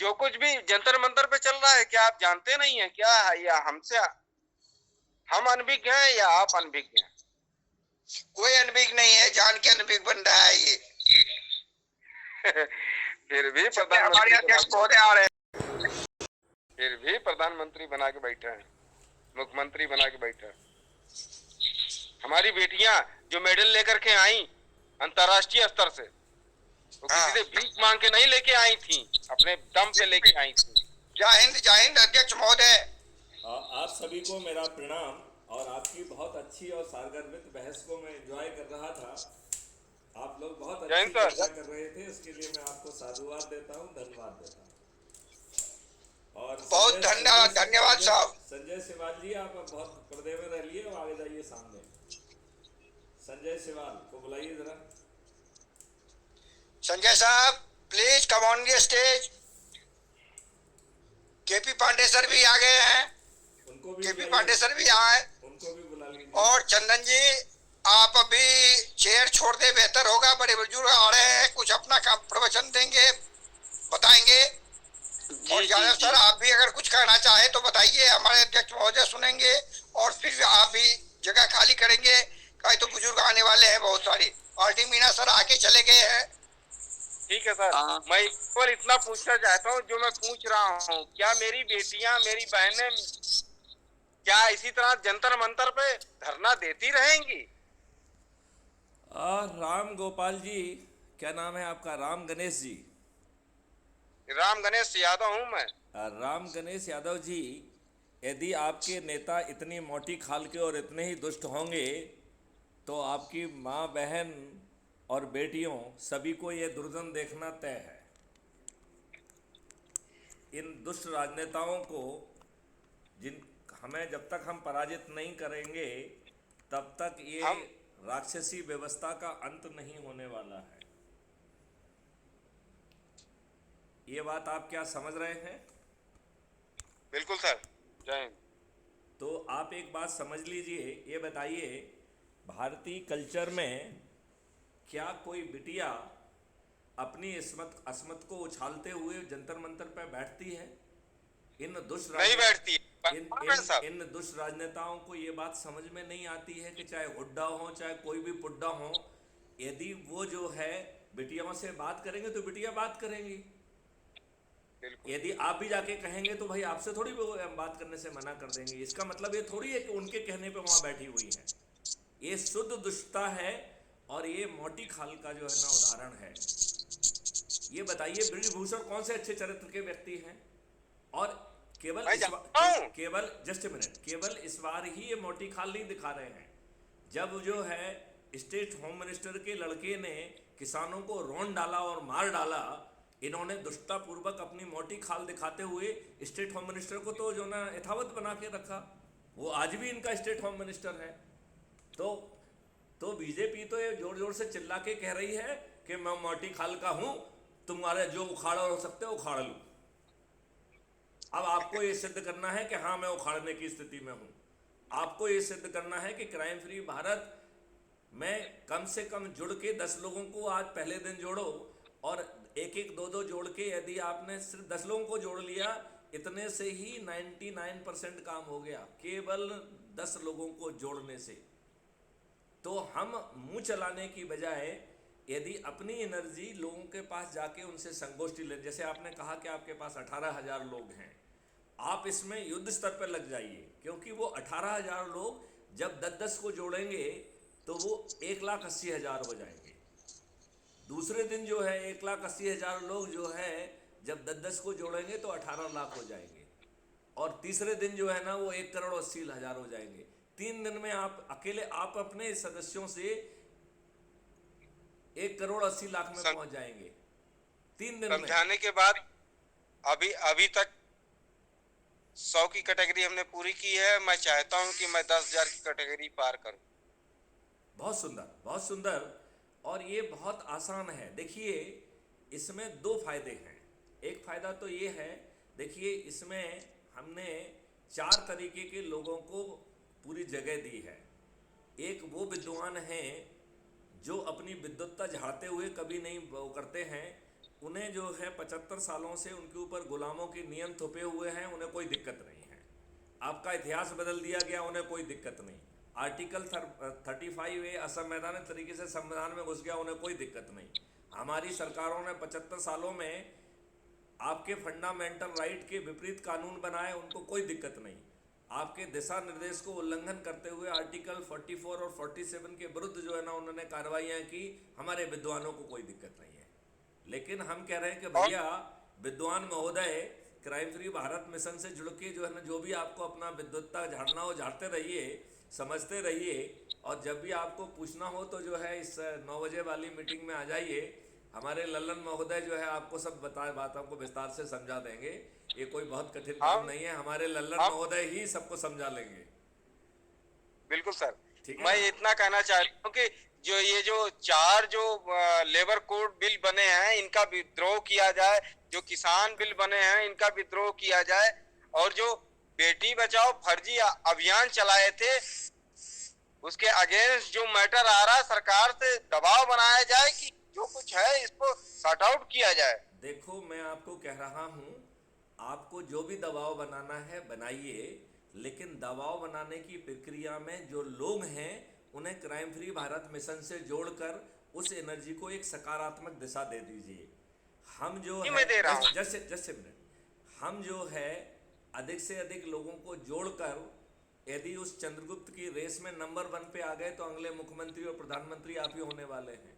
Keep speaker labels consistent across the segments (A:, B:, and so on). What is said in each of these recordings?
A: जो कुछ भी जंतर मंतर पे चल रहा है, क्या आप जानते नहीं है क्या है? या हम अनभिज्ञ हैं या आप अनभिज्ञ हैं?
B: कोई अनभिज्ञ नहीं है, जान के अनभिज्ञ बन रहा है ये।
A: फिर भी
B: हमारे अध्यक्ष महोदय आ रहे हैं।
A: फिर भी प्रधानमंत्री बना के बैठे हैं, मुख्यमंत्री बना के बैठे हैं। हमारी बेटियां जो मेडल लेकर के आई अंतर्राष्ट्रीय स्तर से, वो किसी से भीख मांग के नहीं लेके आई थी, अपने दम पे लेके आई थी।
B: जय हिंद अध्यक्ष महोदय।
C: आप सभी को मेरा प्रणाम। और आपकी बहुत अच्छी और सारगर्भित बहस को मैं एंजॉय कर रहा था। आप लोग बहुत अच्छी चर्चा कर रहे थे, उसके लिए मैं आपको साधुवाद देता हूँ, धन्यवाद देता हूँ। और
B: बहुत धन्यवाद साहब।
C: संजय सिवाल जी, आप बहुत पर्दे में रह लिए और आगे जाइए सामने। संजय सिवाल को बुलाइए जरा।
B: संजय साहब please come on the stage. KP Pandey sir भी आ गए हैं,
C: उनको भी
B: केपी पांडे सर भी आए,
C: उनको भी बुला लीजिए।
B: और चंदन जी आप अभी चेयर छोड़ दे, बेहतर होगा। बड़े बुजुर्ग आ रहे हैं, कुछ अपना प्रवचन देंगे, बताएंगे। और यादव सर आप भी अगर कुछ कहना चाहे तो बताइए, हमारे अध्यक्ष महोदय सुनेंगे और फिर आप भी जगह खाली करेंगे। कई तो बुजुर्ग आने वाले हैं बहुत सारे। आरटी मीना सर आके चले गए हैं।
A: ठीक है सर, मैं केवल इतना पूछना चाहता हूँ जो मैं पूछ रहा हूँ, क्या मेरी बेटियां, मेरी बहनें क्या इसी तरह जंतर मंतर पे धरना देती रहेंगी?
C: राम गोपाल जी, क्या नाम है आपका? राम गणेश जी?
A: राम गणेश यादव हूँ मैं।
C: राम गणेश यादव जी, यदि आपके नेता इतनी मोटी खाल के और इतने ही दुष्ट होंगे तो आपकी माँ, बहन और बेटियों सभी को ये दुर्दन देखना तय है। इन दुष्ट राजनेताओं को जब तक हम पराजित नहीं करेंगे तब तक ये राक्षसी व्यवस्था का अंत नहीं होने वाला है। ये बात आप क्या समझ रहे हैं?
A: बिल्कुल सर, जय हिंद।
C: तो आप एक बात समझ लीजिए, ये बताइए भारतीय कल्चर में क्या कोई बिटिया अपनी अस्मत को उछालते हुए जंतर मंतर पर बैठती है? इन दुष्ट
A: नहीं बैठती।
C: इन दुष्ट राजनेताओं को ये बात समझ में नहीं आती है कि चाहे हुड्डा हो चाहे कोई भी पुड्डा हो, यदि वो जो है बिटियाओं से बात करेंगे तो बिटिया बात करेंगी। यदि आप भी जाके कहेंगे तो भाई आपसे थोड़ी वो बात करने से मना कर देंगे। इसका मतलब ये थोड़ी है कि उनके कहने पे वहां बैठी हुई है। ये शुद्ध दुष्टता है और ये मोटी खाल का जो है ना उदाहरण है। ये बताइए ब्रजभूषण कौन से अच्छे चरित्र के व्यक्ति हैं? और केवल जस्ट मिनट, केवल इस बार ही ये मोटी खाल नहीं दिखा रहे हैं। जब जो है स्टेट होम मिनिस्टर के लड़के ने किसानों को रौंद डाला और मार डाला, इन्होंने दुष्टतापूर्वक अपनी मोटी खाल दिखाते हुए स्टेट होम मिनिस्टर को तो जो ना यथावत बना के रखा। वो आज भी इनका स्टेट होम मिनिस्टर है। तो बीजेपी तो ये जोर जोर से चिल्ला के कह रही है कि मैं मोटी खाल का हूं, तुम्हारे जो उखाड़ हो सकते हो उखाड़ लूं। अब आपको ये सिद्ध करना है कि हाँ मैं उखाड़ने की स्थिति में हूं। आपको ये सिद्ध करना है कि क्राइम फ्री भारत में कम से कम जुड़ के 10 लोगों को आज पहले दिन जोड़ो, और एक एक दो दो जोड़ के यदि आपने सिर्फ 10 लोगों को जोड़ लिया, इतने से ही 99% काम हो गया, केवल 10 लोगों को जोड़ने से। तो हम मुंह चलाने की बजाय यदि अपनी एनर्जी लोगों के पास जाके उनसे संगोष्ठी ले, जैसे आपने कहा कि आपके पास 18,000 लोग हैं, आप इसमें युद्ध स्तर पर लग जाइए, क्योंकि वो 18,000 लोग जब 10-10 को जोड़ेंगे तो वो 1,80,000 हो जाएंगे। दूसरे दिन जो है 1,80,000 लोग जो है जब 10-10 को जोड़ेंगे तो 18 लाख हो जाएंगे, और तीसरे दिन जो है ना वो 1,80,000 हो जाएंगे। 3 दिन में आप अकेले आप अपने सदस्यों से 1,80,00,000 में पहुंच जाएंगे 3 दिन में।
A: समझाने के बाद अभी तक 100 की कैटेगरी हमने पूरी की है। मैं चाहता हूं कि मैं 10,000 की कैटेगरी पार करूं।
C: बहुत सुंदर, बहुत सुंदर। और ये बहुत आसान है। देखिए इसमें 2 फायदे हैं। एक फायदा तो ये है, देखिए इसमें हमने 4 तरीके के लोगों को पूरी जगह दी है। एक वो विद्वान हैं जो अपनी विद्वत्ता झाड़ते हुए कभी नहीं वो करते हैं, उन्हें जो है 75 सालों से उनके ऊपर गुलामों के नियम थोपे हुए हैं, उन्हें कोई दिक्कत नहीं है। आपका इतिहास बदल दिया गया, उन्हें कोई दिक्कत नहीं। आर्टिकल 35A असंवैधानिक तरीके से संविधान में घुस गया, उन्हें कोई दिक्कत नहीं। हमारी सरकारों ने 75 सालों में आपके फंडामेंटल राइट के विपरीत कानून बनाए, उनको कोई दिक्कत नहीं। आपके दिशा निर्देश को उल्लंघन करते हुए आर्टिकल 44 और 47 के विरुद्ध जो है ना उन्होंने कार्रवाइयाँ की, हमारे विद्वानों को कोई दिक्कत नहीं है। लेकिन हम कह रहे हैं कि भैया विद्वान महोदय, क्राइम फ्री भारत मिशन से जुड़ के जो है ना, जो भी आपको अपना विद्वत्ता झाड़ना हो झाड़ते रहिए, समझते रहिए, और जब भी आपको पूछना हो तो जो है इस 9 बजे वाली मीटिंग में आ जाइए। हमारे लल्लन महोदय जो है आपको सब बातों को विस्तार से समझा देंगे। ये कोई बहुत कठिन काम नहीं है, हमारे लल्लन महोदय ही सबको समझा लेंगे।
A: बिल्कुल सर,
C: ठीक है
A: मैं
C: ना?
A: इतना कहना चाहता हूँ कि जो ये जो 4 जो लेबर कोड बिल बने हैं इनका विद्रोह किया जाए, जो किसान बिल बने हैं इनका विद्रोह किया जाए, और जो बेटी बचाओ फर्जी अभियान चलाए थे उसके अगेंस्ट जो मैटर आ रहा है सरकार से दबाव बनाया जाए कि जो कुछ है इसको सॉर्ट आउट किया जाए।
C: देखो, मैं आपको कह रहा हूँ, आपको जो भी दबाव बनाना है बनाइए, लेकिन दबाव बनाने की प्रक्रिया में जो लोग हैं उन्हें क्राइम फ्री भारत मिशन से जोड़कर उस एनर्जी को एक सकारात्मक दिशा दे दीजिए। हम जो है
A: मैं दे रहा हूँ।
C: जस्ट ए मिनट, हम जो है अधिक से अधिक लोगों को जोड़कर यदि उस चंद्रगुप्त की रेस में नंबर 1 पे आ गए तो अगले मुख्यमंत्री और प्रधानमंत्री आप ही होने वाले हैं,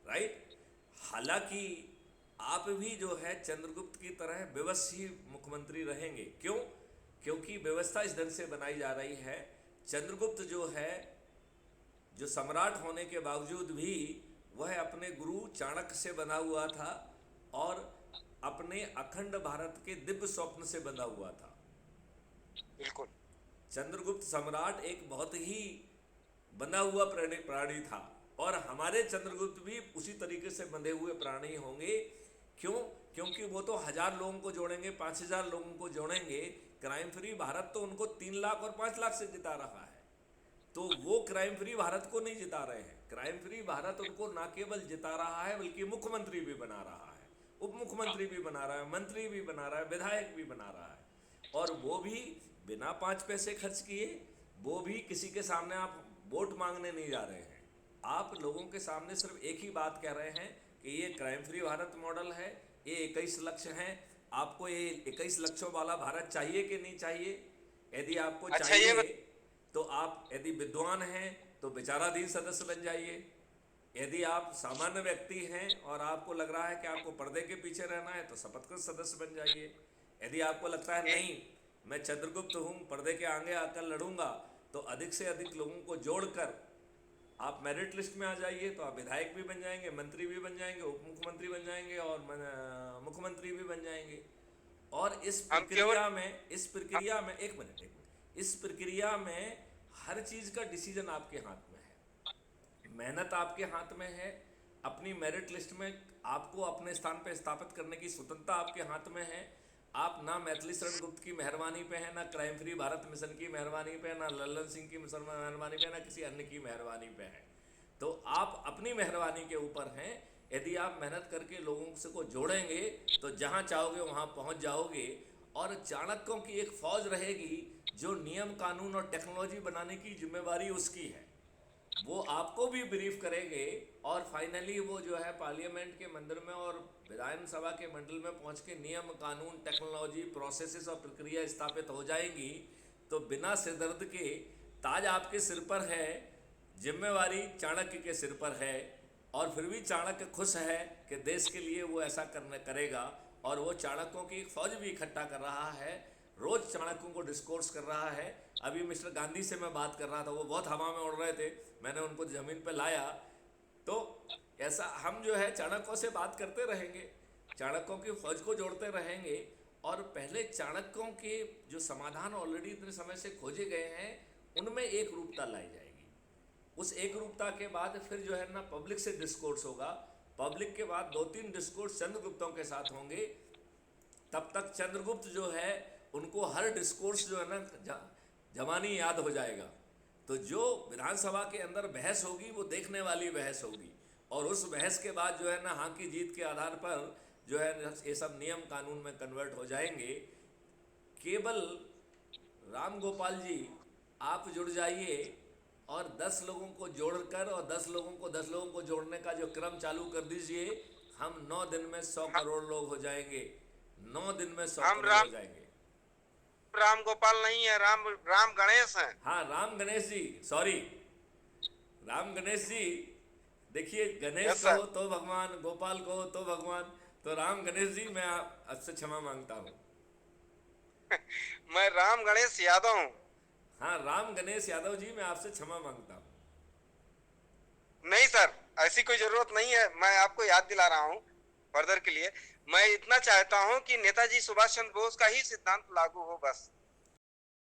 C: राइट? हालांकि आप भी जो है चंद्रगुप्त की तरह विवश मुख्यमंत्री रहेंगे। क्यों? क्योंकि व्यवस्था इस ढंग से बनाई जा रही है। चंद्रगुप्त जो है, जो सम्राट होने के बावजूद भी वह अपने गुरु चाणक्य से बना हुआ था और अपने अखंड भारत के दिव्य स्वप्न से बंधा हुआ था।
A: बिल्कुल।
C: चंद्रगुप्त सम्राट एक बहुत ही बंधा हुआ प्राणी था, और हमारे चंद्रगुप्त भी उसी तरीके से बंधे हुए प्राणी होंगे। क्यों? क्योंकि वो तो 1000 लोगों को जोड़ेंगे, 5000 लोगों को जोड़ेंगे। क्राइम फ्री भारत तो उनको 3 लाख और 5 लाख से जिता रहा है, तो वो क्राइम फ्री भारत को नहीं जिता रहे हैं। क्राइम फ्री भारत उनको ना केवल जिता रहा है बल्कि मुख्यमंत्री भी बना रहा है, उप मुख्यमंत्री भी बना रहा है, मंत्री भी बना रहा है, विधायक भी बना रहा है, और वो भी बिना 5 पैसे खर्च किए। वो भी किसी के सामने आप वोट मांगने नहीं जा रहे हैं, आप लोगों के सामने सिर्फ एक ही बात कह रहे हैं कि ये क्राइम फ्री भारत मॉडल है, ये 21 लक्ष्य हैं, आपको ये 21 लक्ष्यों वाला भारत चाहिए कि नहीं चाहिए? यदि आपको चाहिए तो आप, यदि विद्वान हैं तो विचाराधीन सदस्य बन जाइए। यदि आप सामान्य व्यक्ति हैं और आपको लग रहा है कि आपको पर्दे के पीछे रहना है तो शपथकृत सदस्य बन जाइए। यदि आपको लगता है नहीं, मैं चंद्रगुप्त हूँ, पर्दे के आगे आकर लड़ूंगा, तो अधिक से अधिक लोगों को जोड़कर आप मेरिट लिस्ट में आ जाइए, तो आप विधायक भी बन जाएंगे, मंत्री भी बन जाएंगे, उप मुख्यमंत्री बन जाएंगे और मुख्यमंत्री भी बन जाएंगे। और इस प्रक्रिया में एक मिनट, इस प्रक्रिया में हर चीज का डिसीजन आपके हाथ में है। मेहनत आपके हाथ में है, अपनी मेरिट लिस्ट में आपको अपने स्थान पर स्थापित करने की स्वतंत्रता आपके हाथ में है। आप ना मैथिली शरण गुप्त की मेहरबानी पे हैं, ना क्राइम फ्री भारत मिशन की मेहरबानी पे, ना लल्लन सिंह की मेहरबानी पे, ना किसी अन्य की मेहरबानी पे हैं। तो आप अपनी मेहरबानी के ऊपर हैं। यदि आप मेहनत करके लोगों से को जोड़ेंगे तो जहां चाहोगे वहां पहुंच जाओगे, और चाणक्यों की एक फौज रहेगी जो नियम कानून और टेक्नोलॉजी बनाने की जिम्मेवारी उसकी है। वो आपको भी ब्रीफ करेंगे, और फाइनली वो जो है पार्लियामेंट के मंदिर में और विधानसभा के मंडल में पहुंच के नियम कानून टेक्नोलॉजी प्रोसेसेस और प्रक्रिया स्थापित हो जाएंगी। तो बिना सिरदर्द के ताज आपके सिर पर है, जिम्मेवारी चाणक्य के सिर पर है, और फिर भी चाणक्य खुश है कि देश के लिए वो ऐसा करेगा, और वो चाणक्यों की एक फौज भी इकट्ठा कर रहा है, रोज चाणक्यों को डिस्कोर्स कर रहा है। अभी मिस्टर गांधी से मैं बात कर रहा था, वो बहुत हवा में उड़ रहे थे, मैंने उनको जमीन पर लाया। तो ऐसा हम जो है चाणक्यों से बात करते रहेंगे, चाणक्यों की फौज को जोड़ते रहेंगे, और पहले चाणक्यों के जो समाधान ऑलरेडी इतने समय से खोजे गए हैं उनमें एक रूपता लाई जाएगी। उस एक रूपता के बाद फिर जो है ना पब्लिक से डिस्कोर्स होगा, पब्लिक के बाद 2-3 डिस्कोर्स चंद्रगुप्तों के साथ होंगे। तब तक चंद्रगुप्त जो है उनको हर डिस्कोर्स जो है ना जवानी याद हो जाएगा। तो जो विधानसभा के अंदर बहस होगी वो देखने वाली बहस होगी, और उस बहस के बाद जो है ना हाँ की जीत के आधार पर जो है ये सब नियम कानून में कन्वर्ट हो जाएंगे। केवल राम गोपाल जी आप जुड़ जाइए और 10 लोगों को जोड़कर और 10 लोगों को जोड़ने का जो क्रम चालू कर दीजिए, हम 9 दिन में 100 करोड़ लोग हो जाएंगे। 9 दिन में 100
A: हम
C: करोड़ हो जाएंगे।
A: राम गोपाल नहीं है, राम गणेश हैं।
C: हाँ, राम गणेश जी, सॉरी, राम गणेश जी। देखिए, गणेश
A: यस सर।
C: कहो तो भगवान, गोपाल कहो तो भगवान, तो राम गणेश जी मैं आपसे क्षमा मांगता हूँ।
A: मैं राम गणेश यादव हूँ।
C: हाँ, राम गणेश यादव जी, मैं आपसे क्षमा मांगता हूँ।
A: नहीं सर, ऐसी कोई जरूरत नहीं है। मैं आपको याद दिला रहा हूँ फर्दर के लिए। मैं इतना चाहता हूँ कि नेताजी सुभाष चंद्र बोस का ही सिद्धांत लागू हो, बस।